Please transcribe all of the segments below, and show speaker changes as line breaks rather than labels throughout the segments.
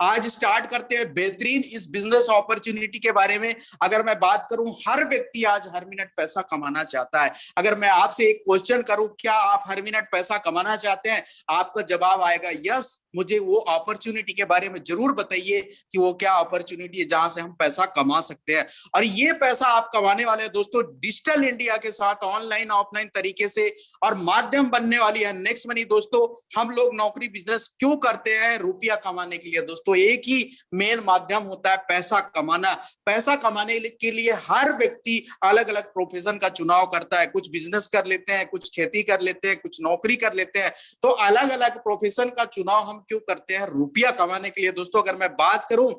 आज स्टार्ट करते हैं बेहतरीन इस बिजनेस अपॉर्चुनिटी के बारे में। अगर मैं बात करूं, हर व्यक्ति आज हर मिनट पैसा कमाना चाहता है। अगर मैं आपसे एक क्वेश्चन करूं, क्या आप हर मिनट पैसा कमाना चाहते हैं? आपका जवाब आएगा यस। मुझे वो अपॉर्चुनिटी के बारे में जरूर बताइए कि वो क्या अपॉर्चुनिटी है जहां से हम पैसा कमा सकते हैं। और ये पैसा आप कमाने वाले हैं दोस्तों डिजिटल इंडिया के साथ, ऑनलाइन ऑफलाइन तरीके से, और माध्यम बनने वाली है नेक्स्ट मनी। दोस्तों हम लोग नौकरी बिजनेस क्यों करते हैं? रुपया कमाने के लिए दोस्तों। एक ही मेन माध्यम होता है पैसा कमाना। पैसा कमाने के लिए हर व्यक्ति अलग अलग प्रोफेशन का चुनाव करता है। कुछ बिजनेस कर लेते हैं, कुछ खेती कर लेते हैं, कुछ नौकरी कर लेते हैं। तो अलग अलग प्रोफेशन का चुनाव हम क्यों करते हैं? रुपया कमाने के लिए दोस्तों। अगर मैं बात करूं,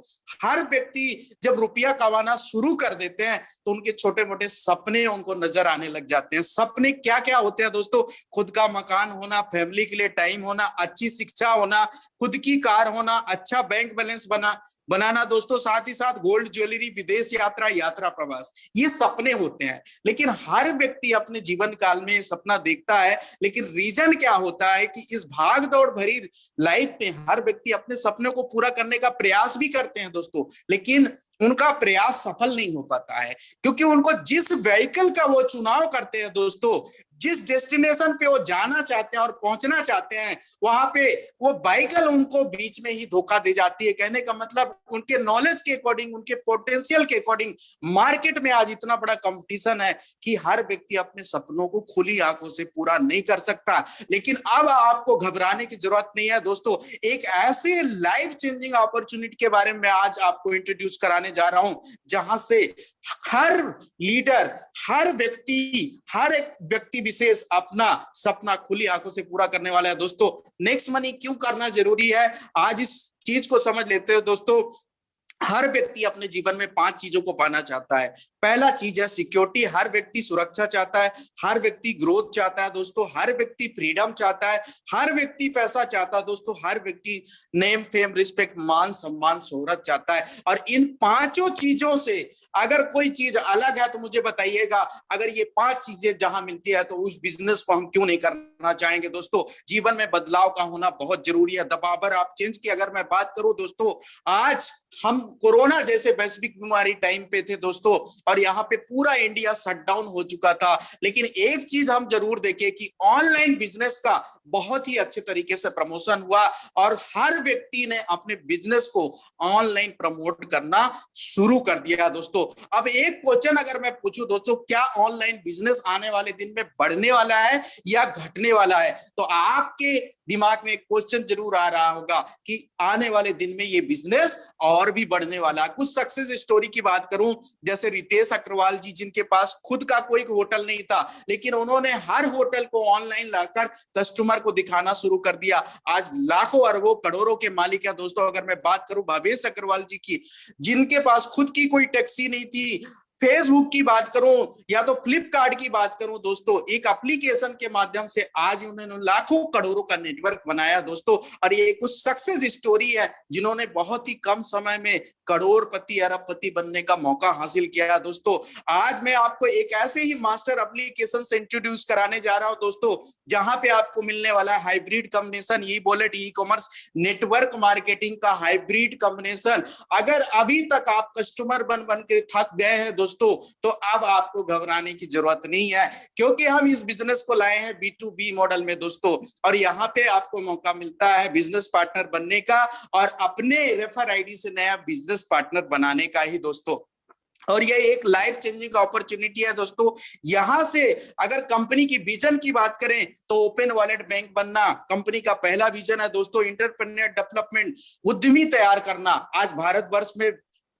हर व्यक्ति जब रुपया कमाना शुरू कर देते हैं तो उनके छोटे मोटे सपने उनको नजर आने लग जाते हैं। सपने क्या क्या होते हैं दोस्तों? खुद का मकान होना, फैमिली के लिए टाइम होना, अच्छी शिक्षा होना, खुद की कार होना, अच्छा बैंक बैलेंस बनाना दोस्तों, साथ ही साथ गोल्ड ज्वेलरी, विदेश यात्रा, यात्रा प्रवास, ये सपने होते हैं। लेकिन हर व्यक्ति अपने जीवन काल में सपना देखता है, लेकिन रीजन क्या होता है कि इस भाग दौड़ भरी लाइफ में हर व्यक्ति अपने सपने को पूरा करने का प्रयास भी करते हैं दोस्तों, लेकिन उनका प्रयास सफल नहीं हो पाता है, क्योंकि उनको जिस व्हीकल का वो चुनाव करते हैं दोस्तों, जिस डेस्टिनेशन पे वो जाना चाहते हैं और पहुंचना चाहते हैं, वहां पे वो व्हीकल उनको बीच में ही धोखा दे जाती है। कहने का मतलब उनके नॉलेज के अकॉर्डिंग, उनके पोटेंशियल के अकॉर्डिंग मार्केट में आज इतना बड़ा कंपटीशन है कि हर व्यक्ति अपने सपनों को खुली आंखों से पूरा नहीं कर सकता। लेकिन अब आपको घबराने की जरूरत नहीं है दोस्तों। एक ऐसे लाइफ चेंजिंग अपॉर्चुनिटी के बारे में आज आपको इंट्रोड्यूस कराने जा रहा हूं, जहां से हर लीडर, हर एक व्यक्ति विशेष अपना सपना खुली आंखों से पूरा करने वाला है दोस्तों। नेक्स्ट मनी क्यों करना जरूरी है, आज इस चीज को समझ लेते हो दोस्तों। हर व्यक्ति अपने जीवन में 5 चीजों को पाना चाहता है। पहला चीज है सिक्योरिटी। हर व्यक्ति सुरक्षा चाहता है, हर व्यक्ति ग्रोथ चाहता है दोस्तों, हर व्यक्ति फ्रीडम चाहता है, हर व्यक्ति पैसा चाहता है दोस्तों, हर व्यक्ति नेम फेम रिस्पेक्ट मान सम्मान शोहरत चाहता है। और इन 5 चीजों से अगर कोई चीज अलग है तो मुझे बताइएगा। अगर ये 5 चीजें जहां मिलती है तो उस बिजनेस को हम क्यों नहीं करना चाहेंगे दोस्तों। जीवन में बदलाव का होना बहुत जरूरी है। दबाबर आप चेंज की अगर मैं बात करूं दोस्तों, आज हम कोरोना जैसे वैश्विक बीमारी टाइम पे थे दोस्तों, और यहाँ पे पूरा इंडिया शटडाउन हो चुका था। लेकिन एक चीज हम जरूर देखें कि ऑनलाइन बिजनेस का बहुत ही अच्छे तरीके से प्रमोशन हुआ और हर व्यक्ति ने अपने बिजनेस को ऑनलाइन प्रमोट करना शुरू कर दिया दोस्तों। अब एक क्वेश्चन अगर मैं पूछूं दोस्तों, क्या ऑनलाइन बिजनेस आने वाले दिन में बढ़ने वाला है या घटने वाला है? तो आपके दिमाग में एक क्वेश्चन जरूर आ रहा होगा कि आने वाले दिन में ये बिजनेस और भी बढ़ने वाला है। कुछ सक्सेस स्टोरी की बात करूं, जैसे रितेश अग्रवाल जी, जिनके पास खुद का कोई होटल नहीं था, लेकिन उन्होंने हर होटल को ऑनलाइन लाकर कस्टमर को दिखाना शुरू कर दिया। आज लाखों अरबों करोड़ों के मालिक है दोस्तों। अगर मैं बात करूं भावेश अग्रवाल जी की, जिनके पास खुद की कोई टैक्सी नहीं थी, फेसबुक की बात करूं या तो फ्लिपकार्ट की बात करूं दोस्तों, एक एप्लीकेशन के माध्यम से आज उन्होंने लाखों करोड़ों का नेटवर्क बनाया दोस्तों। और ये कुछ सक्सेस स्टोरी है जिन्होंने बहुत ही कम समय में करोड़पति अरबपति बनने का मौका हासिल किया दोस्तों। आज मैं आपको एक ऐसे ही मास्टर एप्लीकेशन से इंट्रोड्यूस कराने जा रहा हूं दोस्तों, जहां पे आपको मिलने वाला है hybrid combination, e wallet, e commerce, network marketing का हाइब्रिड कॉम्बिनेशन। अगर अभी तक आप कस्टमर बन के थक गए हैं दोस्तों, तो अब आपको घबराने की जरूरत नहीं है, क्योंकि हम इस बिजनेस को लाए हैं B2B मॉडल में दोस्तों। और यहाँ पे आपको मौका मिलता है बिजनेस पार्टनर बनने का और अपने रेफर आईडी से नया बिजनेस पार्टनर बनाने का ही दोस्तों। और ये एक लाइफ चेंजिंग अपॉर्चुनिटी है दोस्तों। यहां से अगर कंपनी की विजन की बात करें तो ओपन वॉलेट बैंक बनना कंपनी का पहला विजन है दोस्तों। एंटरप्रेन्योर डेवलपमेंट, उद्यमी तैयार करना। आज भारतवर्ष में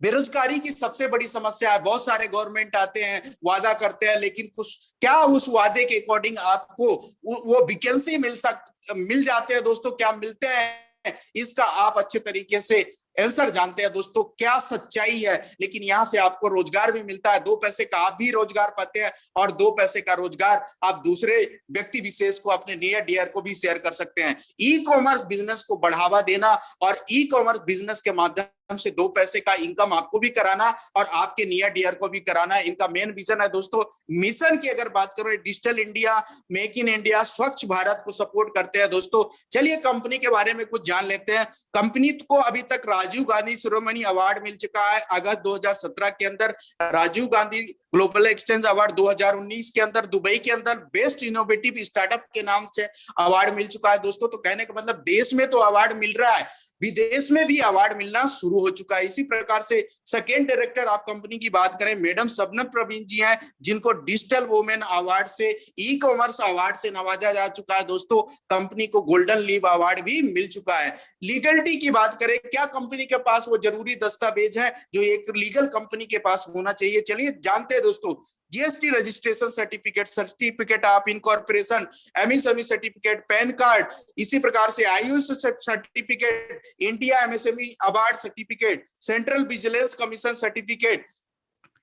बेरोजगारी की सबसे बड़ी समस्या है। बहुत सारे गवर्नमेंट आते हैं, वादा करते हैं, लेकिन कुछ क्या उस वादे के अकॉर्डिंग आपको वो वैकेंसी मिल जाते हैं दोस्तों? क्या मिलते हैं, इसका आप अच्छे तरीके से आंसर जानते हैं दोस्तों, क्या सच्चाई है। लेकिन यहां से आपको रोजगार भी मिलता है, 2 पैसे का आप भी रोजगार पाते हैं और 2 पैसे का रोजगार आप दूसरे व्यक्ति विशेष को, अपने नियर डियर को भी शेयर कर सकते हैं। ई कॉमर्स बिजनेस को बढ़ावा देना और ई कॉमर्स बिजनेस के माध्यम से 2 पैसे का इनकम आपको भी कराना और आपके नियर डियर को भी कराना, इनका मेन विजन है दोस्तों। मिशन की अगर बात करें, digital India, make in India, स्वच्छ भारत को सपोर्ट करते हैं दोस्तों। चलिए कंपनी के बारे में कुछ जान लेते हैं। कंपनी को अभी तक राजीव गांधी शिरोमणि अवार्ड मिल चुका है अगस्त 2017 के अंदर। Rajiv Gandhi global exchange award 2019 के अंदर दुबई के अंदर बेस्ट इनोवेटिव स्टार्टअप के नाम से अवार्ड मिल चुका है दोस्तों। तो कहने का मतलब देश में तो अवार्ड मिल रहा है, विदेश में भी अवार्ड मिलना शुरू हो चुका है। इसी प्रकार से सेकेंड डायरेक्टर आप कंपनी की बात करें, मैडम शबनम प्रवीण जी हैं, जिनको डिजिटल वुमेन अवार्ड से, ई कॉमर्स अवार्ड से नवाजा जा चुका है दोस्तों। कंपनी को गोल्डन लीव अवार्ड भी मिल चुका है। लीगलिटी की बात करें, क्या कंपनी के पास वो जरूरी दस्तावेज है जो एक लीगल कंपनी के पास होना चाहिए? चलिए जानते हैं दोस्तों। GST registration certificate, certificate of incorporation, MSME certificate, pan card, इसी प्रकार से Ayush certificate, India MSME award certificate, central vigilance commission certificate,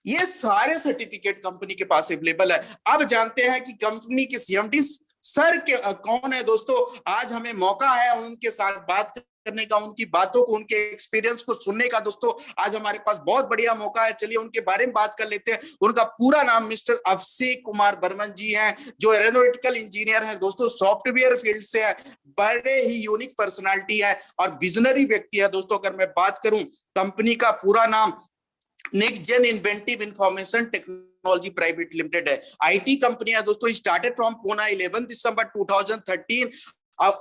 ये सारे सर्टिफिकेट कंपनी के पास अवेलेबल है। अब जानते हैं कि कंपनी के सीएमडी सर के कौन है दोस्तों। आज हमें मौका है उनके साथ बात करने का, उनकी बातों को, उनके एक्सपीरियंस को सुनने का दोस्तों। आज हमारे पास बहुत बढ़िया मौका है, चलिए उनके बारे में बात कर लेते हैं। उनका पूरा नाम मिस्टर अभिषेक कुमार बर्मन जी हैं, जो एरोनॉटिकल इंजीनियर हैं दोस्तों, सॉफ्टवेयर फील्ड से है, बड़े ही यूनिक पर्सनालिटी है और विजनरी व्यक्ति है दोस्तों। अगर मैं बात करूं, कंपनी का पूरा नाम next gen inventive information technology private limited है, आईटी कंपनी है दोस्तों। स्टार्टेड फ्रॉम पुणे 11 दिसंबर 2013।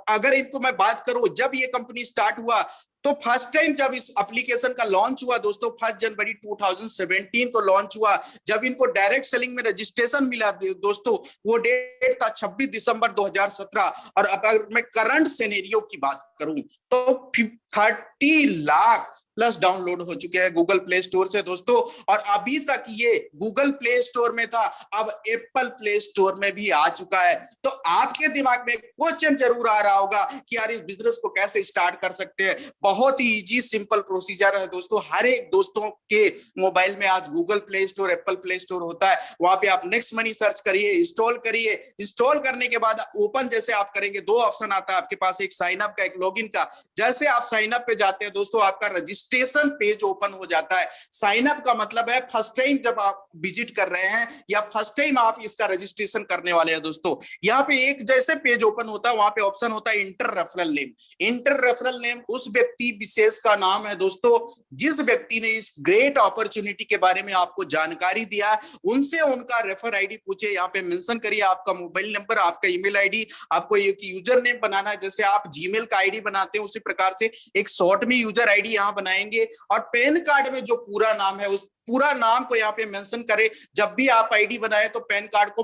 अगर इनको मैं बात करूं, जब ये कंपनी स्टार्ट हुआ तो फर्स्ट टाइम जब इस एप्लीकेशन का लॉन्च हुआ दोस्तों 1 जनवरी 2017 को लॉन्च हुआ। जब इनको डायरेक्ट सेलिंग में रजिस्ट्रेशन मिला दोस्तों, वो डेट था 26 दिसंबर 2017। और अगर मैं करंट सिनेरियो की बात करूं तो 30 लाख प्लस डाउनलोड हो चुके हैं गूगल प्ले स्टोर से दोस्तों। और अभी तक ये गूगल प्ले स्टोर में था, अब एप्पल प्ले स्टोर में भी आ चुका है। तो आपके दिमाग में क्वेश्चन जरूर आ रहा होगा कि यार इस बिजनेस को कैसे स्टार्ट कर सकते हैं। बहुत ही इजी सिंपल प्रोसीजर है दोस्तों। हर एक दोस्तों के मोबाइल में आज Google play store, Apple play store होता है। वहां पे आप नेक्स्ट मनी सर्च करिए, इंस्टॉल करिए। इंस्टॉल करने के बाद ओपन जैसे आप करेंगे, दो ऑप्शन आता है आपके पास, एक साइन अप का, एक लॉगिन का। जैसे आप साइन अप पे जाते हैं दोस्तों, आपका रजिस्ट्रेशन पेज ओपन हो जाता है। साइन अप का मतलब है फर्स्ट टाइम जब आप विजिट कर रहे हैं या फर्स्ट टाइम आप इसका रजिस्ट्रेशन करने वाले हैं दोस्तों। यहाँ पे एक जैसे पेज ओपन होता है, वहां पे ऑप्शन होता है inter referral name. Inter referral name उस व्यक्ति विशेष का नाम है दोस्तों, जिस व्यक्ति ने इस ग्रेट अपॉर्चुनिटी के बारे में आपको जानकारी दिया। उनसे उनका रेफर आईडी पूछे, यहाँ पे मेंशन करिए आपका मोबाइल नंबर, आपका ईमेल आईडी, आपको एक यूजर नेम बनाना है। जैसे आप जीमेल का आईडी बनाते हैं उसी प्रकार से एक शॉर्ट में यूजर आईडी यहाँ बनाएंगे। और पैन कार्ड में जो पूरा नाम है उस पूरा नाम को यहाँ पे मेंशन करें। जब भी आप आईडी बनाए तो पैन कार्ड को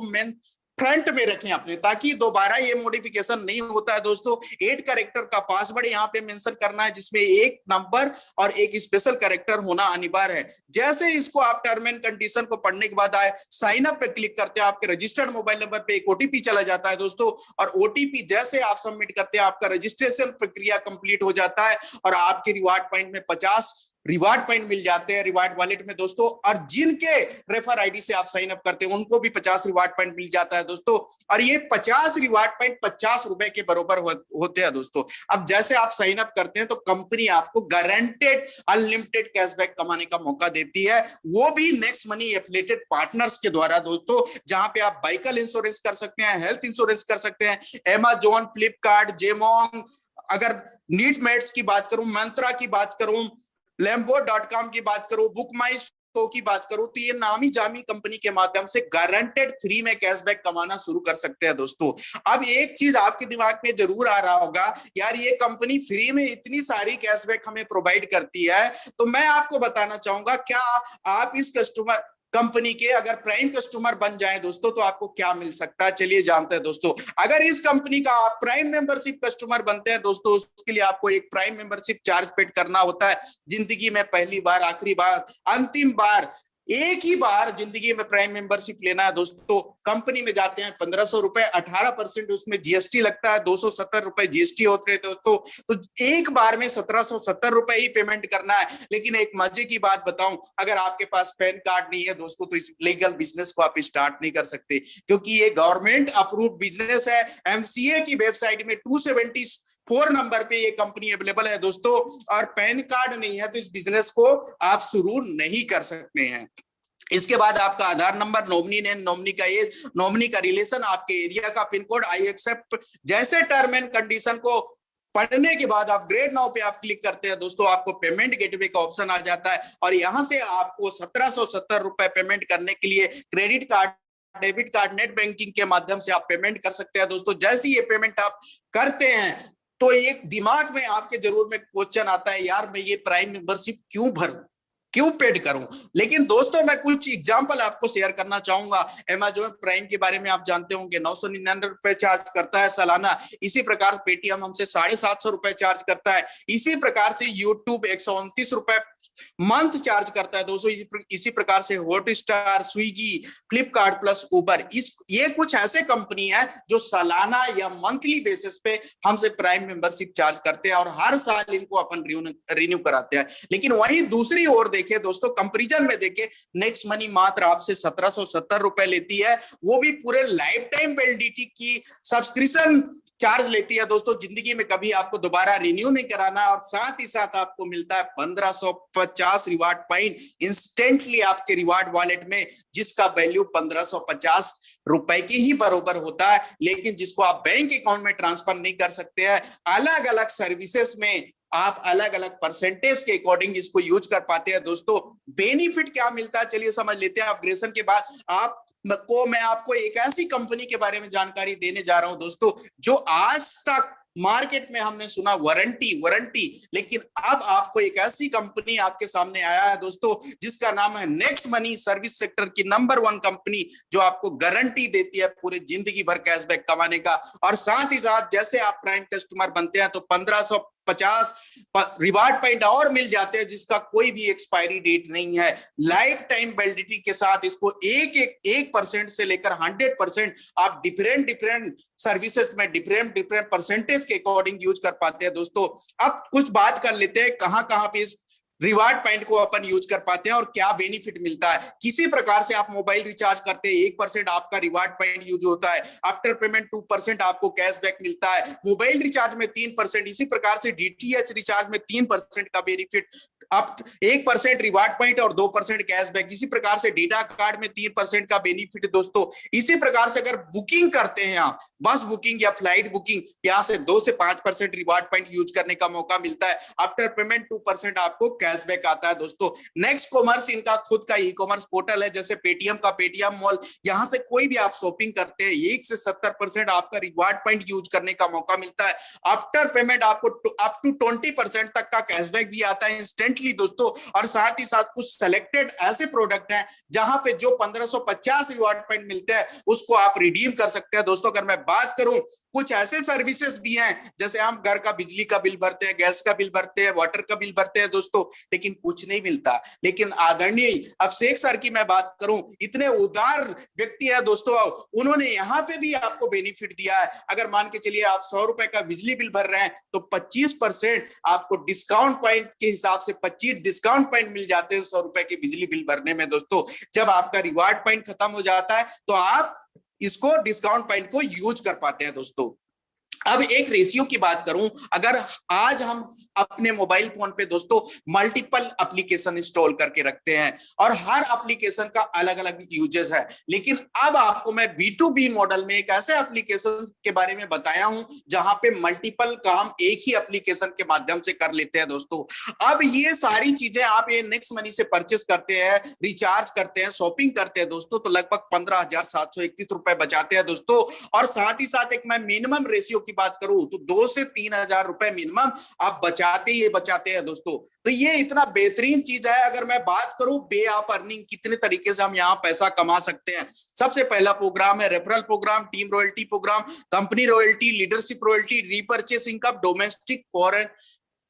फ्रंट में रखें अपने, ताकि दोबारा ये मॉडिफिकेशन नहीं होता है दोस्तों। 8 कैरेक्टर का पासवर्ड यहाँ पे मेंशन करना है, जिसमें एक नंबर और एक स्पेशल कैरेक्टर होना अनिवार्य है। जैसे इसको आप टर्म एंड कंडीशन को पढ़ने के बाद आए, साइन अप पे क्लिक करते हैं, आपके रजिस्टर्ड मोबाइल नंबर पे एक ओटीपी चला जाता है दोस्तों। और ओटीपी जैसे आप सबमिट करते हैं, आपका रजिस्ट्रेशन प्रक्रिया कंप्लीट हो जाता है और आपके रिवार्ड पॉइंट में 50 रिवार्ड पॉइंट मिल जाते हैं रिवार्ड वॉलेट में दोस्तों। और जिनके रेफर आईडी से आप साइन अप करते हैं उनको भी 50 रिवार्ड पॉइंट मिल जाता है दोस्तों। और ये 50 रिवार्ड पॉइंट 50 रुपए के बराबर होते हैं दोस्तों। अब जैसे आप साइन अप करते हैं तो कंपनी आपको गारंटेड अनलिमिटेड कैशबैक कमाने का मौका देती है, वो भी नेक्स्ट मनी एफिलिएटेड पार्टनर्स के द्वारा दोस्तों। जहां पे आप बाइकल इंश्योरेंस कर सकते हैं, हेल्थ इंश्योरेंस कर सकते हैं, Amazon, फ्लिपकार्ट, जेमोंग, अगर नीड्स मेट्स की बात करूं, मंत्रा की बात करूं, Lambo.com की बात करूं, बुक माई शो की बात करूं, तो ये नामी जामी कंपनी के माध्यम से गारंटेड फ्री में कैशबैक कमाना शुरू कर सकते हैं दोस्तों। अब एक चीज आपके दिमाग में जरूर आ रहा होगा, यार ये कंपनी फ्री में इतनी सारी कैशबैक हमें प्रोवाइड करती है, तो मैं आपको बताना चाहूंगा, क्या आप इस कस्टमर कंपनी के अगर प्राइम कस्टमर बन जाएं दोस्तों तो आपको क्या मिल सकता है? चलिए जानते हैं दोस्तों। अगर इस कंपनी का आप प्राइम मेंबरशिप कस्टमर बनते हैं दोस्तों, उसके लिए आपको एक प्राइम मेंबरशिप चार्ज पेड करना होता है। जिंदगी में पहली बार, आखिरी बार, अंतिम बार, एक ही बार जिंदगी में प्राइम मेंबरशिप लेना है दोस्तों। कंपनी में जाते हैं 1500 रुपए, 18% उसमें जीएसटी लगता है, 270 रुपए जीएसटी होते हैं दोस्तों। तो एक बार में 1770 रुपए ही पेमेंट करना है। लेकिन एक मजे की बात बताऊं, अगर आपके पास पैन कार्ड नहीं है दोस्तों तो इस लीगल बिजनेस को आप स्टार्ट नहीं कर सकते, क्योंकि ये गवर्नमेंट अप्रूव बिजनेस है। एमसीए की वेबसाइट में 274 नंबर पे ये कंपनी अवेलेबल है दोस्तों। और पैन कार्ड नहीं है तो इस बिजनेस को आप शुरू नहीं कर सकते हैं। इसके बाद आपका आधार नंबर, नॉमिनी नेम, नॉमिनी का एज, नॉमिनी का रिलेशन, आपके एरिया का पिन कोड, आई एक्सेप्ट जैसे टर्म एंड कंडीशन को पढ़ने के बाद आप ग्रेड नाउ पे आप क्लिक करते हैं दोस्तों, आपको पेमेंट गेटवे का ऑप्शन आ जाता है और यहां से आपको 1770 रुपए पेमेंट करने के लिए credit card, debit card, net banking के माध्यम से आप पेमेंट कर सकते हैं दोस्तों। जैसे ये पेमेंट आप करते हैं तो एक दिमाग में आपके जरूर में क्वेश्चन आता है, यार मैं ये प्राइम मेंबरशिप क्यों भरूं, क्यों पेड करूं। लेकिन दोस्तों मैं कुछ एग्जांपल आपको शेयर करना चाहूंगा। अमेजॉन प्राइम के बारे में आप जानते होंगे 999 रुपए चार्ज करता है सालाना। इसी प्रकार पेटीएम हमसे 750 रुपए चार्ज करता है। इसी प्रकार से यूट्यूब 129 रुपए मंथ चार्ज करता है दोस्तों। इसी प्रकार से हॉटस्टार, स्विगी, फ्लिपकार्ट प्लस उबर, ये कुछ ऐसे कंपनी है जो सालाना या मंथली बेसिस पे हमसे प्राइम मेंबरशिप चार्ज करते हैं और हर साल इनको अपन रिन्यू कराते हैं। लेकिन वहीं दूसरी ओर देखे दोस्तों, कंपैरिजन में देखे, नेक्स्ट मनी मात्र आपसे 1770 रुपए लेती है, वो भी पूरे लाइफ टाइम वैलिडिटी की सब्सक्रिप्शन चार्ज लेती है दोस्तों। जिंदगी में कभी आपको दोबारा रिन्यू नहीं कराना और साथ ही साथ आपको मिलता है 1550 रिवार्ड पॉइंट इंस्टेंटली आपके रिवार्ड वॉलेट में, जिसका वैल्यू 1550 रुपए के ही बराबर होता है, लेकिन जिसको आप बैंक अकाउंट में ट्रांसफर नहीं कर सकते हैं। अलग अलग सर्विसेज में आप अलग अलग परसेंटेज के अकॉर्डिंग इसको यूज कर पाते हैं दोस्तों। बेनिफिट क्या मिलता है चलिए समझ लेते हैं। अपग्रेडेशन के बाद मैं आपको एक ऐसी कंपनी के बारे में जानकारी देने जा रहा हूं दोस्तों, जो आज तक मार्केट में हमने सुना वारंटी, लेकिन अब आपको एक ऐसी कंपनी आपके सामने आया है दोस्तों, जिसका नाम है नेक्स्ट मनी, सर्विस सेक्टर की नंबर 1 कंपनी, जो आपको गारंटी देती है पूरे जिंदगी भर कैशबैक कमाने का। और साथ ही साथ जैसे आप प्राइम कस्टमर बनते हैं तो 1550 रिवार्ड पॉइंट और मिल जाते हैं, जिसका कोई भी एक्सपायरी डेट नहीं है। लाइफ टाइम वैलिडिटी के साथ इसको 1% से लेकर 100% आप डिफरेंट सर्विसेज में डिफरेंट परसेंटेज के अकॉर्डिंग यूज कर पाते हैं दोस्तों। अब कुछ बात कर लेते हैं कहां कहां पे इस रिवार्ड पॉइंट को अपन यूज कर पाते हैं और क्या बेनिफिट मिलता है। किसी प्रकार से आप मोबाइल रिचार्ज करते हैं 1% आपका रिवार्ड पॉइंट यूज होता है। आफ्टर पेमेंट 2% आपको कैशबैक मिलता है। मोबाइल रिचार्ज में 3%, इसी प्रकार से डीटीएच रिचार्ज में 3% का बेनिफिट, आप 1% रिवार्ड पॉइंट और 2% कैशबैक। इसी प्रकार से डेटा कार्ड में 3% का बेनिफिट दोस्तों। इसी प्रकार से अगर बुकिंग करते हैं आप, बस बुकिंग या फ्लाइट बुकिंग, यहां से 2 से 5% रिवार्ड पॉइंट यूज करने का मौका मिलता है। आफ्टर पेमेंट 2% आपको कैशबैक आता है दोस्तों। नेक्स्ट कॉमर्स इनका खुद का ई कॉमर्स पोर्टल है, जैसे पेटीएम का पेटीएम मॉल, यहां से कोई भी आप शॉपिंग करते हैं 1 से 70% आपका रिवार्ड पॉइंट यूज करने का मौका मिलता है। आफ्टर पेमेंट आपको अप टू 20% तक का कैशबैक भी आता है इंस्टेंटली दोस्तों। और साथ ही साथ कुछ सेलेक्टेड ऐसे प्रोडक्ट हैं जहां पे जो 1550 रिवार्ड पॉइंट मिलते हैं उसको आप रिडीम कर सकते हैं दोस्तों। अगर मैं बात करूं, कुछ ऐसे सर्विसेज भी हैं, जैसे हम घर का बिजली का बिल भरते हैं, गैस का बिल भरते हैं, वाटर का बिल भरते हैं दोस्तों, लेकिन कुछ नहीं मिलता। लेकिन आदरणीय अभिषेक सर की मैं बात करूं, इतने उदार व्यक्ति है दोस्तों, उन्होंने यहां पे भी आपको बेनिफिट दिया है। अगर मान के चलिए आप 100 रुपए का बिजली बिल भर रहे हैं तो 25% आपको डिस्काउंट पॉइंट के हिसाब से 25 डिस्काउंट पॉइंट मिल जाते हैं 100 रुपए के बिजली बिल भरने में दोस्तों। जब आपका रिवार्ड पॉइंट खत्म हो जाता है तो आप इसको डिस्काउंट पॉइंट को यूज कर पाते हैं दोस्तों। अब एक रेशियो की बात करूं, अगर आज हम अपने मोबाइल फोन पे दोस्तों मल्टीपल एप्लीकेशन इंस्टॉल करके रखते हैं और हर एप्लीकेशन का अलग अलग यूजेस है, लेकिन अब आपको मैं B2B मॉडल में एक ऐसे एप्लीकेशन के बारे में बताया हूं जहां पे मल्टीपल काम एक ही एप्लीकेशन के माध्यम से कर लेते हैं दोस्तों। अब ये सारी चीजें आप ये नेक्स्ट मनी से परचेस करते हैं, रिचार्ज करते हैं, शॉपिंग करते हैं दोस्तों, तो लगभग 15,731 रुपए बचाते हैं दोस्तों। और साथ ही साथ एक मैं मिनिमम रेशियो की बात करूं तो 2 से 3,000 रुपए मिनिमम आप बचाते हैं दोस्तों। तो ये इतना बेहतरीन चीज है। अगर मैं बात करूं पे आप अर्निंग कितने तरीके से हम यहां पैसा कमा सकते हैं, सबसे पहला प्रोग्राम है referral program, team royalty program, company royalty, leadership royalty, repurchase income, domestic foreign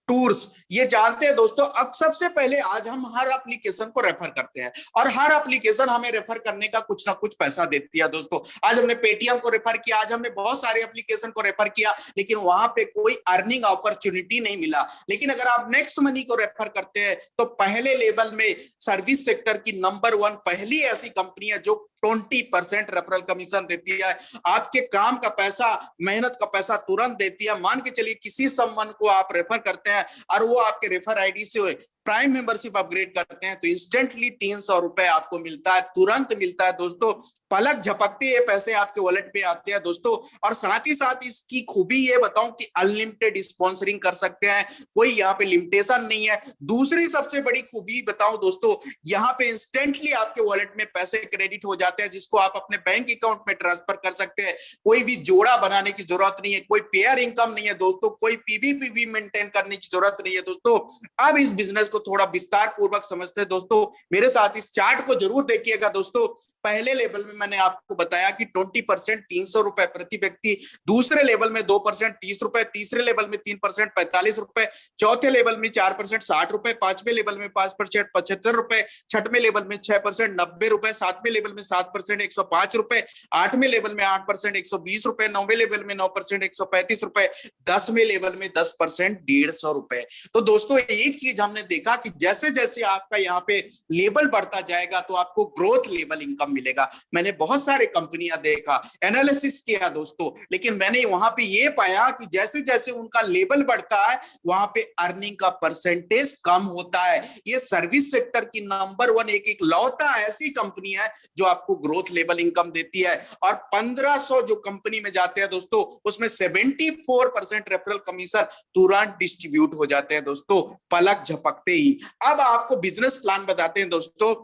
tours. ये जानते हैं दोस्तों। अब सबसे पहले आज हम हर एप्लीकेशन को रेफर करते हैं और हर एप्लीकेशन हमें रेफर करने का कुछ ना कुछ पैसा देती है दोस्तों। आज हमने पेटीएम को रेफर किया, आज हमने बहुत सारे एप्लीकेशन को रेफर किया, लेकिन वहां पे कोई अर्निंग अपॉर्चुनिटी नहीं मिला। लेकिन अगर आप नेक्स्ट मनी को रेफर करते हैं तो पहले लेवल में सर्विस सेक्टर की नंबर 1 पहली ऐसी कंपनी है जो 20% रेफरल कमीशन देती है। आपके काम का पैसा, मेहनत का पैसा तुरंत देती है। मान के चलिए किसी संबंध को आप रेफर करते हैं और वो आपके रेफर आईडी से प्राइम मेंबरशिप अपग्रेड करते हैं तो इंस्टेंटली 300 रुपए आपको मिलता है, तुरंत मिलता है दोस्तों। पलक झपकते ये पैसे आपके वॉलेट पे आते हैं दोस्तों। और साथ ही साथ इसकी खूबी ये बताऊं कि अनलिमिटेड स्पॉन्सरिंग कर सकते हैं, कोई यहाँ पे लिमिटेशन नहीं है। दूसरी सबसे बड़ी खूबी बताऊं दोस्तों, यहाँ पे इंस्टेंटली आपके वॉलेट में पैसे क्रेडिट हो जाते हैं जिसको आप अपने बैंक अकाउंट में ट्रांसफर कर सकते हैं। कोई भी जोड़ा बनाने की जरूरत नहीं है, कोई पेयर इनकम नहीं है दोस्तों, कोई पीबीपीबी मेंटेन करने की जरूरत नहीं है दोस्तों। अब इस बिजनेस को थोड़ा विस्तार पूर्वक समझते हैं दोस्तों। मेरे साथ इस चार्ट को जरूर देखिएगा दोस्तों। पहले लेवल में मैंने आपको बताया कि 20% 300 रुपए प्रति व्यक्ति, दूसरे लेवल में 2% 30 रुपए, तीसरे लेवल में 3% 45 रुपए, चौथे लेवल में 4% 60 रुपए, पांचवें लेवल में 5% 75 रुपए, छठवें लेवल में 6% 90 रुपए, सातवें लेवल में 7% 105 रुपए, आठवें लेवल में 8% 120 रुपए, नौवें लेवल में 9% 135 रुपए, 10वें लेवल में 10% 150 रुपए। तो दोस्तों एक चीज हमने देखा कि जैसे जैसे आपका यहाँ पे लेवल बढ़ता जाएगा तो आपको ग्रोथ लेवल इनकम मिलेगा। मैंने बहुत सारे कंपनियां देखा, एनालिसिस किया दोस्तों, लेकिन मैंने वहां पे ये पाया कि जैसे जैसे उनका लेवल बढ़ता है वहां पे अर्निंग का परसेंटेज कम होता है। ये सर्विस सेक्टर की नंबर 1 एक लौता ऐसी कंपनी है जो आपको ग्रोथ लेवल इनकम देती है। और 1500 जो कंपनी में जाते हैं दोस्तों उसमें 74% रेफरल कमीशन तुरंत डिस्ट्रीब्यूट हो जाते हैं दोस्तों, पलक झपकते ही। अब आपको बिजनेस प्लान बताते हैं दोस्तों।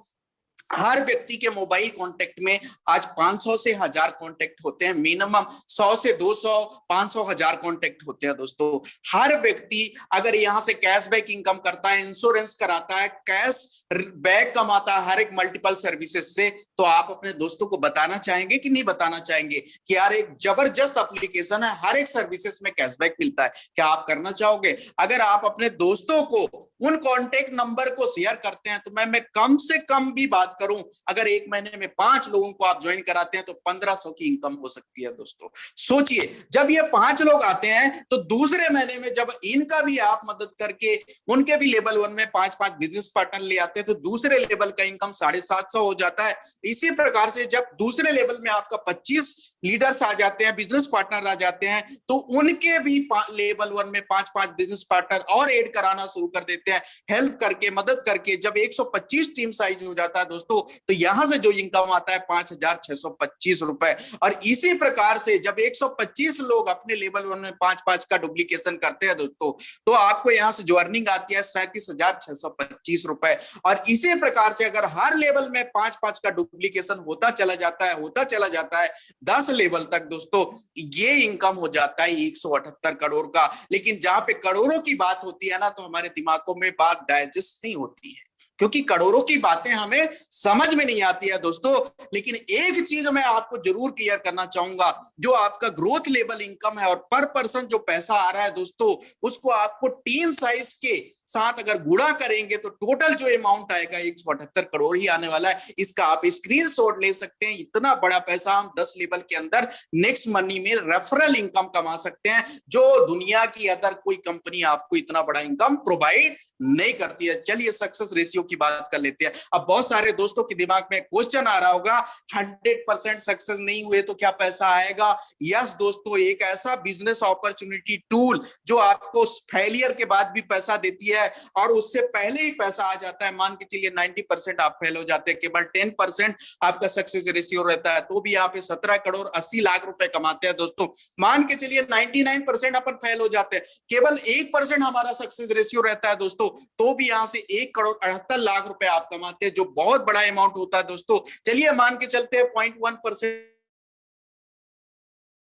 हर व्यक्ति के मोबाइल कांटेक्ट में आज 500 से 1000 कांटेक्ट होते हैं, मिनिमम 100 से 200 500 1000 कांटेक्ट होते हैं दोस्तों। हर व्यक्ति अगर यहां से कैशबैक इनकम करता है, इंश्योरेंस कराता है, कैश बैक कमाता है हर एक मल्टीपल सर्विसेज से, तो आप अपने दोस्तों को बताना चाहेंगे कि नहीं बताना चाहेंगे कि यार एक जबरदस्त एप्लीकेशन है, हर एक सर्विसेज में कैशबैक मिलता है, क्या आप करना चाहोगे? अगर आप अपने दोस्तों को उन कॉन्टेक्ट नंबर को शेयर करते हैं तो मैं कम से कम भी बात करूं, अगर एक महीने में 5 लोगों को आप ज्वाइन कराते हैं तो 1500 की इनकम हो सकती है दोस्तों। सोचिए जब ये 5 लोग आते हैं तो दूसरे महीने में जब इनका भी आप मदद करके उनके भी लेवल 1 में 5-5 बिजनेस पार्टनर ले आते हैं तो दूसरे लेवल का इनकम 750 हो जाता है। इसी प्रकार से जब दूसरे लेवल में आपका 25 लीडर्स आ जाते हैं, बिजनेस पार्टनर आ जाते हैं, तो उनके भी लेवल 1 में 5-5 बिजनेस पार्टनर और ऐड कराना शुरू कर देते हैं, हेल्प करके, मदद करके। जब 125 टीम साइज हो जाता है दोस्तों तो यहां से जो इनकम आता है 5625 रुपए। और इसी प्रकार से जब 125 लोग अपने लेवल 1 में 5-5 का डुप्लीकेशन करते हैं दोस्तों तो आपको यहां से जो अर्निंग आती है 37,625 रुपए। और इसी प्रकार से अगर हर लेवल में 5-5 का डुप्लीकेशन होता चला जाता है 10 लेवल तक दोस्तों, ये इनकम हो जाता है 178 करोड़ का। लेकिन जहां पे करोड़ों की बात होती है ना तो हमारे दिमागों में बात डाइजेस्ट नहीं होती है, क्योंकि करोड़ों की बातें हमें समझ में नहीं आती है दोस्तों। लेकिन एक चीज मैं आपको जरूर क्लियर करना चाहूंगा, जो आपका ग्रोथ लेवल इनकम है और पर पर्सन जो पैसा आ रहा है दोस्तों, उसको आपको टीम साइज के साथ अगर गुणा करेंगे तो टोटल जो अमाउंट आएगा 178 करोड़ ही आने वाला है। इसका आप स्क्रीनशॉट ले सकते हैं। इतना बड़ा पैसा हम 10 लेवल के अंदर नेक्स्ट मनी में रेफरल इनकम कमा सकते हैं, जो दुनिया की अदर कोई कंपनी आपको इतना बड़ा इनकम प्रोवाइड नहीं करती है। चलिए सक्सेस रेशियो की बात कर लेते हैं। अब बहुत सारे दोस्तों के दिमाग में क्वेश्चन आ रहा होगा, 100% सक्सेस नहीं हुए तो क्या पैसा आएगा? यस दोस्तों, एक ऐसा बिजनेस अपॉर्चुनिटी टूल जो आपको फेलियर के बाद भी पैसा देती है और उससे पहले ही पैसा आ जाता है। मान के चलिए 90% आप फेल हो जाते हैं, केवल 10% आपका सक्सेस रेशियो रहता है, तो भी यहाँ पे 17 करोड़ 80 लाख रुपए कमाते हैं दोस्तों। मान के चलिए 99% अपन फेल हो जाते हैं, केवल 1% हमारा सक्सेस रेशियो रहता है दोस्तों, तो भी यहाँ से 1 करोड़ 78 लाख रुपए आप कमाते हैं, जो बहुत बड़ा अमाउंट होता है दोस्तों। चलिए मान के चलते हैं 0.1%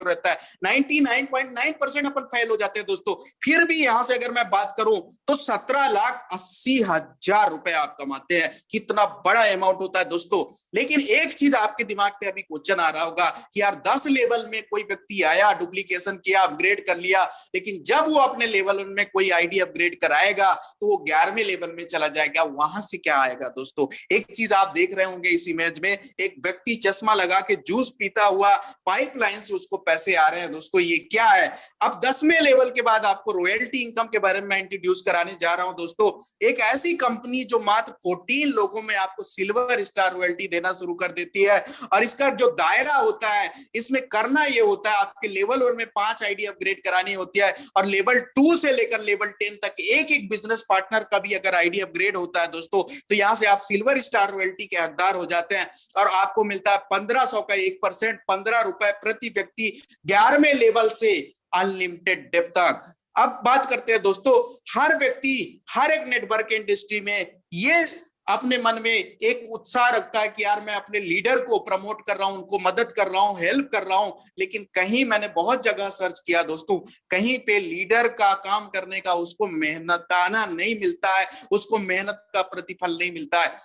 रहता है, 99.9% अपन फेल हो जाते हैं दोस्तों। फिर भी यहां से अगर मैं बात करूं तो 17,80,000 रुपए आप कमाते हैं। कितना बड़ा अमाउंट होता है दोस्तों। लेकिन एक चीज आपके दिमाग पे अभी क्वेश्चन आ रहा होगा कि यार 10 लेवल में कोई व्यक्ति आया, डुप्लीकेशन किया, अपग्रेड कर लिया, लेकिन जब वो अपने लेवल में कोई आईडी अपग्रेड कराएगा तो वो 11वें लेवल में चला जाएगा, वहां से क्या आएगा दोस्तों? एक चीज आप देख रहे होंगे इस इमेज में, एक व्यक्ति चश्मा लगा के जूस पीता हुआ पाइपलाइन से उसको पैसे आ रहे हैं दोस्तों, ये क्या है। अब 10वें लेवल के बाद आपको रॉयल्टी इनकम के बारे में मैं इंट्रोड्यूस कराने जा रहा हूं दोस्तों। एक ऐसी कंपनी जो मात्र 14 लोगों में आपको सिल्वर स्टार रॉयल्टी देना शुरू कर देती है। और इसका जो दायरा होता है, इसमें करना ये होता है, आपके लेवल 1 में 5 आईडी अपग्रेड करानी होती है, और लेवल 2 से लेकर लेवल 10 तक एक एक बिजनेस पार्टनर का भी अगर आईडी अपग्रेड होता है दोस्तों, तो यहां से आप सिल्वर स्टार रॉयल्टी के हकदार हो जाते हैं। और आपको मिलता है 1500 का 1%, 15 रुपए प्रति व्यक्ति, 11वें लेवल से अनलिमिटेड डेप्थ तक। अब बात करते हैं दोस्तों, हर व्यक्ति हर एक नेटवर्क इंडस्ट्री में ये अपने मन में एक उत्साह रखता है कि यार मैं अपने लीडर को प्रमोट कर रहा हूं, उनको मदद कर रहा हूं, हेल्प कर रहा हूं। लेकिन कहीं मैंने बहुत जगह सर्च किया दोस्तों, कहीं पे लीडर का काम करने का उसको मेहनताना नहीं मिलता है, उसको मेहनत का प्रतिफल नहीं मिलता है।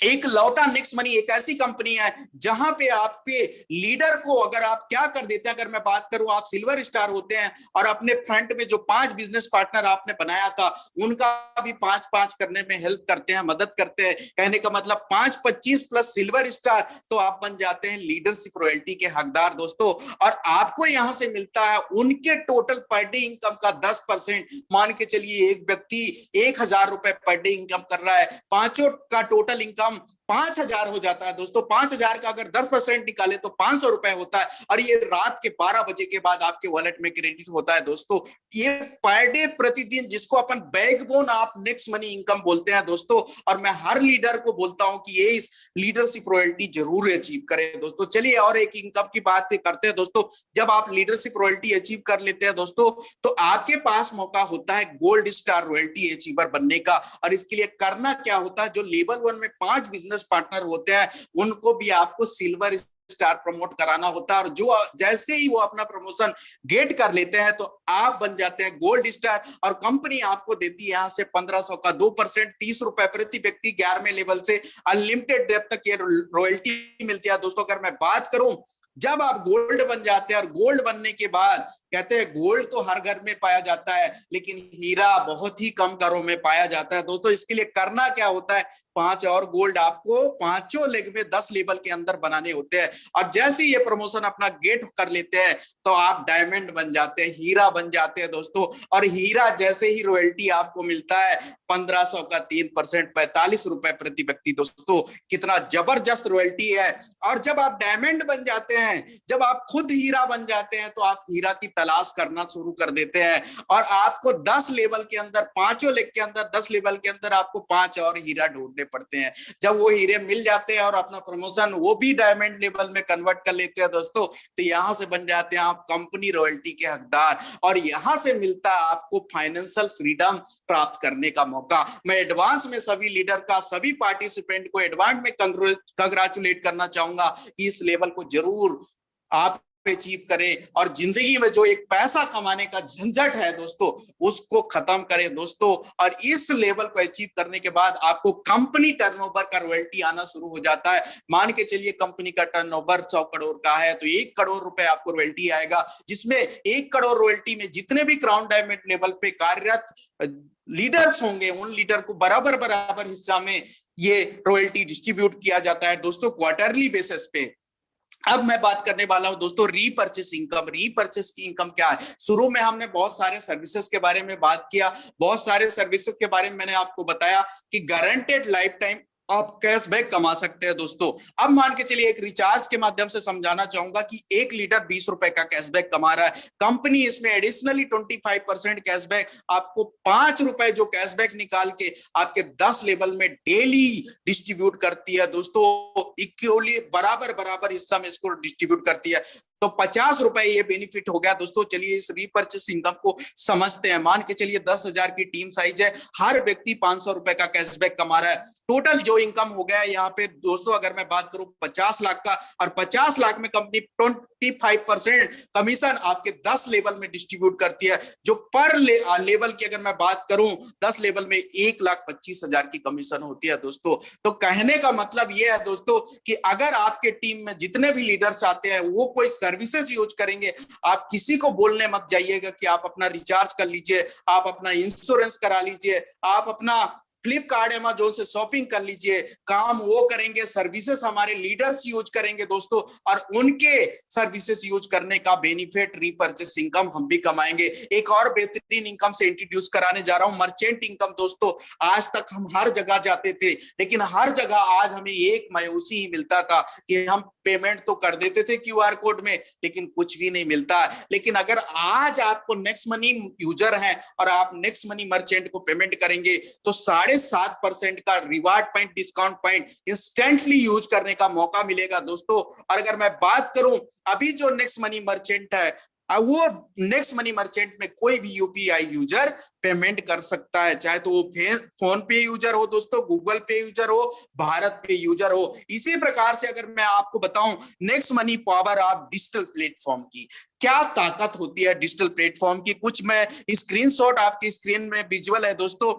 एक लौटा नेक्स्ट मनी एक ऐसी कंपनी है जहां पे आपके लीडर को अगर आप क्या कर देते हैं, अगर मैं बात करूं, आप सिल्वर स्टार होते हैं और अपने फ्रंट में जो 5 बिजनेस पार्टनर आपने बनाया था उनका भी 5-5 करने में हेल्प करते हैं, मदद करते हैं। कहने का मतलब 5-25 प्लस सिल्वर स्टार, तो आप बन जाते हैं लीडरशिप रॉयल्टी के हकदार दोस्तों। और आपको यहां से मिलता है उनके टोटल पर डे इनकम का 10%। मान के चलिए एक व्यक्ति 1000 रुपए पर डे इनकम कर रहा है, पांचों का टोटल इनकम 5000 हो जाता है दोस्तों। 5000 का अगर 10% निकाले तो 500 रुपए होता है, और ये रात के 12 बजे के बाद आपके वॉलेट में क्रेडिट होता है दोस्तों। ये पर डे प्रतिदिन, जिसको अपन backbone of next money income बोलते हैं दोस्तों। और मैं हर लीडर को बोलता हूं कि ये इस लीडरशिप रॉयल्टी जरूर अचीव करें दोस्तों। चलिए और एक इनकम की बात करते हैं दोस्तों। जब आप लीडरशिप रॉयल्टी अचीव कर लेते हैं दोस्तों, तो आपके पास मौका होता है गोल्ड स्टार रॉयल्टी अचीवर बनने का। और इसके लिए करना क्या होता है, जो लेवल 1 में 5 बिजनेस पार्टनर होते हैं उनको भी आपको सिल्वर स्टार प्रमोट कराना होता है। और जो जैसे ही वो अपना प्रमोशन गेट कर लेते हैं तो आप बन जाते हैं गोल्ड स्टार। और कंपनी आपको देती है यहां से 1500 का 2%, 30 रुपए प्रति व्यक्ति, 11वें लेवल से अनलिमिटेड डेप्थ तक ये रॉयल्टी मिलती है दोस्तों। अगर मैं बात करूं, जब आप गोल्ड बन जाते हैं, और गोल्ड बनने के बाद कहते हैं गोल्ड तो हर घर में पाया जाता है, लेकिन हीरा बहुत ही कम घरों में पाया जाता है दोस्तों। इसके लिए करना क्या होता है, 5 और गोल्ड आपको पांचों लेग में 10 लेवल के अंदर बनाने होते हैं। और जैसे ये प्रमोशन अपना गेट कर लेते हैं तो आप डायमंड बन जाते हैं, हीरा बन जाते हैं दोस्तों। और हीरा जैसे ही रॉयल्टी आपको मिलता है 1500 का 3%, 45 रुपए प्रति व्यक्ति दोस्तों। कितना जबरदस्त रॉयल्टी है। और जब आप डायमंड बन जाते हैं, जब आप खुद हीरा बन जाते हैं, तो आप हीरा की तलाश करना शुरू कर देते हैं। और आपको 10 लेवल के अंदर, पांचों लेग के अंदर 10 लेवल के अंदर आपको 5 और हीरा ढूंढने पड़ते हैं। जब वो हीरे मिल जाते हैं और अपना प्रमोशन वो भी डायमंड लेवल में कन्वर्ट कर लेते हैं दोस्तों, तो यहां से बन जाते हैं आप कंपनी रॉयल्टी के हकदार। और यहां से मिलता है आपको फाइनेंशियल फ्रीडम प्राप्त करने का मौका। मैं एडवांस में सभी लीडर का, सभी पार्टिसिपेंट को एडवांस में कंग्रेचुलेट करना चाहूंगा कि इस लेवल को जरूर आप अचीव करें। और जिंदगी में जो एक पैसा कमाने का झंझट है दोस्तों, उसको खत्म करें दोस्तों। और इस लेवल को अचीव करने के बाद आपको कंपनी टर्नओवर का रॉयल्टी आना शुरू हो जाता है। मान के चलिए कंपनी का टर्नओवर 100 करोड़ का है, तो 1 करोड़ रुपए आपको रॉयल्टी आएगा, जिसमें 1 करोड़ रॉयल्टी में जितने भी क्राउन डायमंड लेवल पे कार्यरत लीडर्स होंगे, उन लीडर को बराबर बराबर हिस्सा में ये रॉयल्टी डिस्ट्रीब्यूट किया जाता है दोस्तों, क्वार्टरली बेसिस पे। अब मैं बात करने वाला हूं दोस्तों रीपर्चेस इनकम। रीपर्चेस की इनकम क्या है? शुरू में हमने बहुत सारे सर्विसेज के बारे में बात किया, बहुत सारे सर्विसेज के बारे में मैंने आपको बताया कि गारंटेड लाइफ टाइम आप कैशबैक कमा सकते हैं दोस्तों। अब मान के चलिए एक रिचार्ज के माध्यम से समझाना चाहूंगा कि एक लीटर 20 रुपए का कैशबैक कमा रहा है, कंपनी इसमें एडिशनली 25% कैशबैक, आपको 5 रुपए जो कैशबैक निकाल के आपके 10 लेवल में डेली डिस्ट्रीब्यूट करती है दोस्तों। इक्वली बराबर बराबर हिस्सा में इसको डिस्ट्रीब्यूट करती है, तो 50 रुपए ये बेनिफिट हो गया दोस्तों। चलिए इस रीपर्चेस इनकम को समझते हैं। मान के चलिए 10,000 की टीम साइज है, हर व्यक्ति 500 रुपए का कैशबैक कमा रहा है। टोटल जो इनकम हो गया यहाँ पे दोस्तों, अगर मैं बात करूं 50 लाख का, और 50 लाख में कंपनी 25% कमीशन आपके 10 लेवल में डिस्ट्रीब्यूट करती है। जो पर लेवल की अगर मैं बात करूं, 10 लेवल में 1,25,000 की कमीशन होती है दोस्तों। तो कहने का मतलब ये है दोस्तों कि अगर आपके टीम में जितने भी लीडर्स आते हैं वो कोई सर्विसेज यूज करेंगे, आप किसी को बोलने मत जाइएगा कि आप अपना रिचार्ज कर लीजिए, आप अपना इंश्योरेंस करा लीजिए, आप अपना फ्लिपकार्ट अमेजोन से शॉपिंग कर लीजिए, काम वो करेंगे, सर्विसेज हमारे लीडर्स यूज करेंगे दोस्तों, और उनके सर्विसेज यूज करने का बेनिफिट रीपर्चेस इनकम हम भी कमाएंगे। एक और बेहतरीन इनकम से इंट्रोड्यूस कराने जा रहा हूं, मर्चेंट इनकम दोस्तों। आज तक हम हर जगह जाते थे, लेकिन हर जगह आज हमें एक मायूसी ही मिलता था कि हम पेमेंट तो कर देते थे क्यूआर कोड में, लेकिन कुछ भी नहीं मिलता। लेकिन अगर आज आपको नेक्स्ट मनी यूजर हैं और आप नेक्स्ट मनी मर्चेंट को पेमेंट करेंगे तो 7.5% का reward point, discount point instantly use करने का मौका मिलेगा दोस्तों। और अगर मैं बात करूं, अभी जो नेक्स्ट मनी मर्चेंट है, वो नेक्स्ट मनी मर्चेंट में कोई भी यूपीआई यूजर पेमेंट कर सकता है, चाहे तो वो फोन पे यूजर हो दोस्तों, गूगल पे यूजर हो, भारत पे यूजर हो। इसी प्रकार से अगर मैं आपको बताऊं next money power of digital platform की, क्या ताकत होती है डिजिटल प्लेटफॉर्म की, कुछ मैं स्क्रीनशॉट आपकी स्क्रीन में विजुअल है दोस्तों।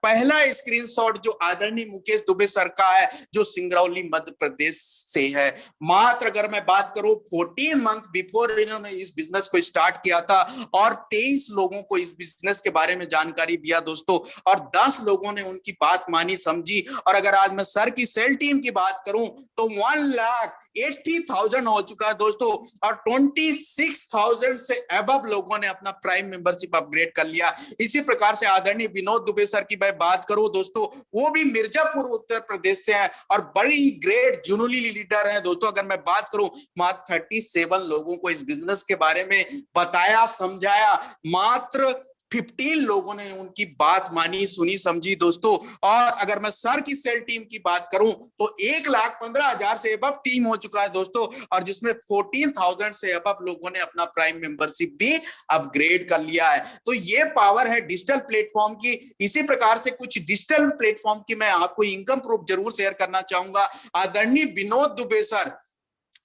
पहला स्क्रीनशॉट जो आदरणीय मुकेश दुबे सर का है, जो सिंगरौली मध्य प्रदेश से है। मात्र अगर मैं बात करूं 14 मंथ बिफोर इन्होंने इस बिजनेस को स्टार्ट किया था और 23 लोगों को इस बिजनेस के बारे में जानकारी दिया दोस्तों, और 10 लोगों ने उनकी बात मानी, समझी। और अगर आज मैं सर की सेल टीम की बात करूं तो 1,80,000 हो चुका है दोस्तों, और 26,000 से अबव लोगों ने अपना प्राइम मेंबरशिप अपग्रेड कर लिया। इसी प्रकार से आदरणीय विनोद दुबे सर की मैं बात करूं दोस्तों, वो भी मिर्जापुर उत्तर प्रदेश से हैं और बड़ी ग्रेट जुनूनी लीडर हैं दोस्तों। अगर मैं बात करूं, मात्र 37 लोगों को इस बिजनेस के बारे में बताया, समझाया, मात्र 15 लोगों ने उनकी बात मानी, सुनी, समझी दोस्तों। और अगर मैं सर की सेल टीम की बात करूं तो 1,15,000 से अबव टीम हो चुका है दोस्तों, और जिसमें 14,000 से अबव लोगों ने अपना प्राइम मेंबरशिप भी अपग्रेड कर लिया है। तो ये पावर है डिजिटल प्लेटफॉर्म की। इसी प्रकार से कुछ डिजिटल प्लेटफॉर्म की मैं आपको इनकम प्रूफ जरूर शेयर करना चाहूंगा। आदरणीय विनोद दुबे सर,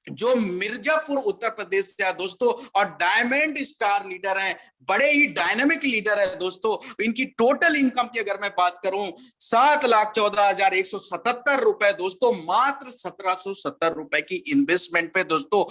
जो मिर्जापुर उत्तर प्रदेश से है दोस्तों, और डायमंड स्टार लीडर हैं, बड़े ही डायनामिक लीडर है दोस्तों। इनकी टोटल इनकम की अगर मैं बात करूं 7,14,177 रुपए दोस्तों, मात्र 1,770 रुपए की इन्वेस्टमेंट पे दोस्तों।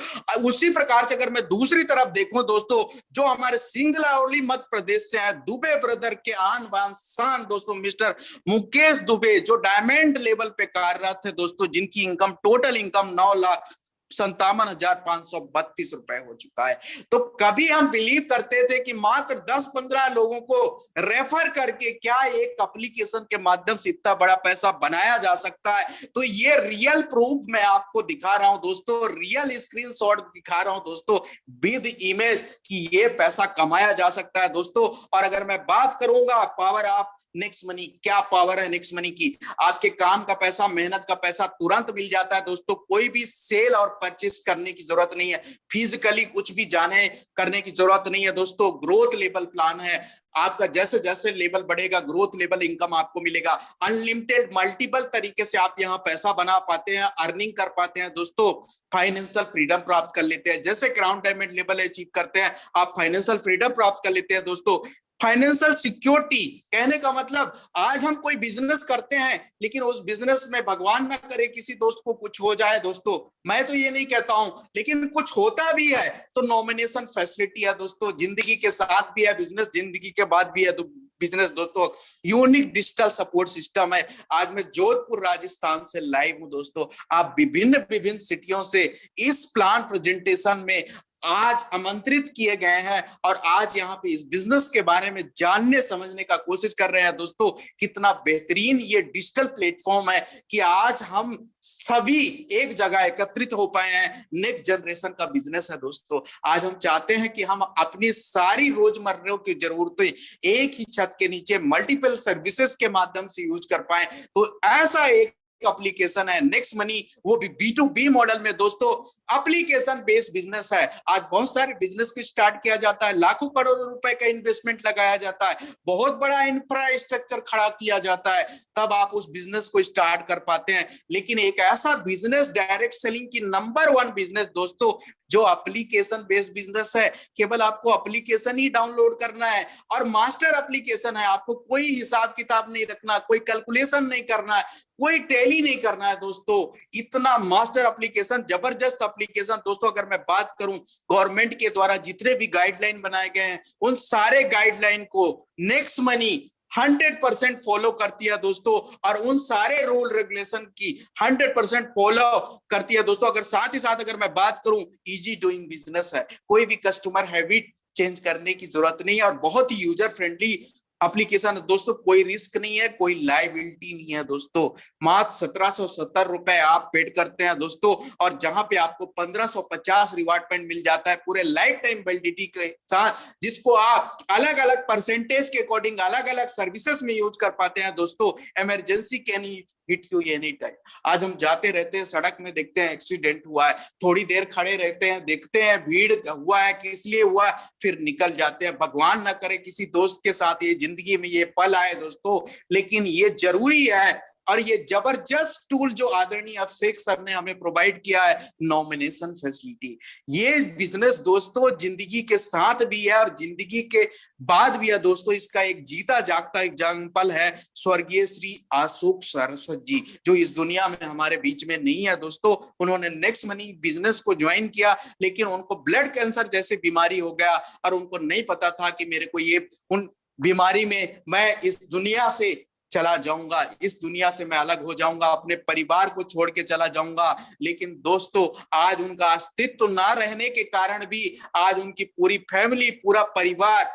उसी प्रकार से अगर मैं दूसरी तरफ देखूं दोस्तों, जो हमारे सिंगरौली मध्य प्रदेश से है, दुबे ब्रदर के आन बान शान दोस्तों, मिस्टर मुकेश दुबे, जो डायमंड लेवल पे कार्यरत है दोस्तों, जिनकी इनकम, टोटल इनकम 9,57,532 रुपए हो चुका है। तो कभी हम बिलीव करते थे कि मात्र 10-15 लोगों को रेफर करके क्या एक एप्लीकेशन के माध्यम से इतना बड़ा पैसा बनाया जा सकता है। तो ये रियल प्रूफ मैं आपको दिखा रहा हूं दोस्तों, रियल स्क्रीनशॉट दिखा रहा हूं दोस्तों, विद इमेज, कि ये पैसा कमाया जा सकता है दोस्तों। और अगर मैं बात करूंगा पावर ऑफ नेक्स्ट मनी, क्या पावर है नेक्स्ट मनी की, आपके काम का पैसा, मेहनत का पैसा तुरंत मिल जाता है दोस्तों। कोई भी सेल और परचेस करने की जरूरत नहीं है, फिजिकली कुछ भी जाने करने की जरूरत नहीं है दोस्तों। ग्रोथ लेवल प्लान है आपका, जैसे जैसे लेवल बढ़ेगा ग्रोथ लेवल इनकम आपको मिलेगा। अनलिमिटेड मल्टीपल तरीके से आप यहाँ पैसा बना पाते हैं, अर्निंग कर पाते हैं दोस्तों, फाइनेंशियल फ्रीडम प्राप्त कर लेते हैं। जैसे क्राउन डायमंड लेवल अचीव करते हैं आप, फाइनेंशियल फ्रीडम प्राप्त कर लेते हैं दोस्तों। फाइनेंशियल सिक्योरिटी कहने का मतलब, आज हम कोई बिजनेस करते हैं लेकिन उस बिजनेस में भगवान ना करे किसी दोस्त को कुछ हो जाए दोस्तों, मैं तो ये नहीं कहता हूं, लेकिन कुछ होता भी है तो नॉमिनेशन फैसिलिटी है दोस्तों। जिंदगी के साथ भी है बिजनेस, जिंदगी के बाद भी है तो बिजनेस दोस्तों। यूनिक डिजिटल सपोर्ट सिस्टम है। आज मैं जोधपुर राजस्थान से लाइव हूं दोस्तों। आप विभिन्न विभिन्न सिटियों से इस प्लान प्रेजेंटेशन में आज आमंत्रित किए गए हैं और आज यहाँ पे इस बिजनेस के बारे में जानने समझने का कोशिश कर रहे हैं दोस्तों। कितना बेहतरीन ये डिजिटल प्लेटफॉर्म है कि आज हम सभी एक जगह एकत्रित हो पाए हैं। नेक्स्ट जनरेशन का बिजनेस है दोस्तों। आज हम चाहते हैं कि हम अपनी सारी रोजमर्रा की जरूरतें एक ही छत के नीचे मल्टीपल सर्विसेज के माध्यम से यूज कर पाए। तो ऐसा एक एप्लीकेशन है नेक्स्ट मनी, वो भी B2B मॉडल में दोस्तों। एप्लीकेशन बेस्ड बिजनेस है। आज बहुत सारे बिजनेस को स्टार्ट किया जाता है, लाखों करोड़ों रुपए का इन्वेस्टमेंट लगाया जाता है, बहुत बड़ा इंफ्रास्ट्रक्चर खड़ा किया जाता है, तब आप उस बिजनेस को स्टार्ट कर पाते हैं। लेकिन एक ऐसा बिजनेस, डायरेक्ट सेलिंग की नंबर 1 बिजनेस दोस्तों, जो एप्लीकेशन बेस्ड बिजनेस है। केवल आपको एप्लीकेशन ही डाउनलोड करना है और मास्टर एप्लीकेशन है। आपको कोई हिसाब किताब नहीं रखना, कोई कैलकुलेशन नहीं करना है, कोई टैली नहीं करना है दोस्तों। इतना मास्टर एप्लीकेशन, जबरदस्त एप्लीकेशन दोस्तों। अगर मैं बात करूं, गवर्नमेंट के द्वारा जितने भी गाइडलाइन बनाए गए हैं, उन सारे गाइडलाइन को नेक्स्ट मनी 100% फॉलो करती है दोस्तों, और उन सारे रूल रेगुलेशन की 100% फॉलो करती है दोस्तों। अगर साथ ही साथ अगर मैं बात करूं, इजी डूइंग बिजनेस है, कोई भी कस्टमर हैबिट चेंज करने की जरूरत नहीं है, और बहुत ही यूजर फ्रेंडली एप्लीकेशन है दोस्तों। कोई रिस्क नहीं है, कोई लाइबिलिटी नहीं है दोस्तों। मात्र 1770 रुपए आप पेड करते हैं दोस्तों, और जहां पे आपको 1550 रिवार्ड पॉइंट मिल जाता है पूरे लाइफ टाइम वैलिडिटी के साथ, जिसको आप अलग अलग परसेंटेज के अकॉर्डिंग अलग अलग सर्विसेज में यूज कर पाते हैं दोस्तों। Emergency can hit you any time. आज हम जाते रहते हैं सड़क में, देखते हैं एक्सीडेंट हुआ है, थोड़ी देर खड़े रहते हैं, देखते हैं भीड़ हुआ है, किस लिए हुआ, फिर निकल जाते हैं। भगवान ना करे किसी दोस्त के साथ ये जिंदगी में ये पल आए दोस्तों, लेकिन ये जरूरी है। और ये जबरदस्त टूल जो आदरणीय अभिषेक सर ने हमें प्रोवाइड किया है, नॉमिनेशन फैसिलिटी, ये बिजनेस दोस्तों जिंदगी के साथ भी है और जिंदगी के बाद भी है दोस्तों। इसका एक जीता जागता एग्जाम्पल है स्वर्गीय श्री अशोक सरस्वत जी, जो इस दुनिया में हमारे बीच में नहीं है दोस्तों। उन्होंने नेक्स्ट मनी बिजनेस को ज्वाइन किया, लेकिन उनको ब्लड कैंसर जैसे बीमारी हो गया, और उनको नहीं पता था कि मेरे को ये उन बीमारी में मैं इस दुनिया से चला जाऊंगा, इस दुनिया से मैं अलग हो जाऊंगा, अपने परिवार को छोड़ के चला जाऊंगा। लेकिन दोस्तों आज उनका अस्तित्व ना रहने के कारण भी आज उनकी पूरी फैमिली, पूरा परिवार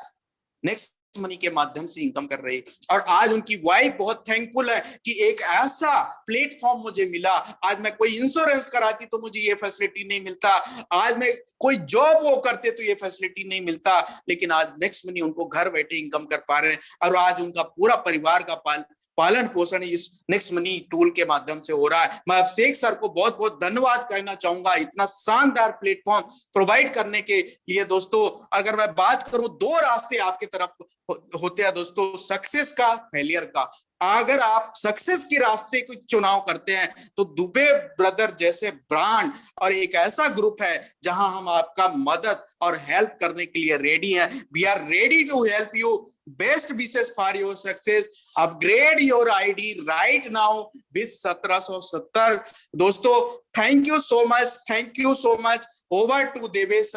नेक्स्ट मनी के माध्यम से इनकम कर रही है। और आज उनकी वाइफ बहुत थैंकफुल है कि एक ऐसा प्लेटफॉर्म मुझे मिला। आज मैं कोई इंश्योरेंस कराती तो मुझे ये फैसिलिटी नहीं मिलता, आज मैं कोई जॉब वो करते तो ये फैसिलिटी नहीं मिलता, लेकिन आज नेक्स्ट मनी उनको घर बैठे इनकम कर पा रहे हैं, और आज उनका पूरा परिवार का पालन पोषण इस नेक्स्ट मनी टूल के माध्यम से हो रहा है। मैं अभिषेक सर को बहुत बहुत धन्यवाद कहना चाहूंगा इतना शानदार प्लेटफॉर्म प्रोवाइड करने के लिए दोस्तों। अगर मैं बात करूं, दो रास्ते आपके तरफ होते हैं दोस्तों, सक्सेस का, फेलियर का। अगर आप सक्सेस के रास्ते को चुनाव करते हैं तो दुबे ब्रदर जैसे ब्रांड और एक ऐसा ग्रुप है जहां हम आपका मदद और हेल्प करने के लिए रेडी हैं। We are ready to help you. Best wishes for your success. Upgrade your ID right now with 1770। दोस्तों thank you so much, thank you so much. Over to Devesh.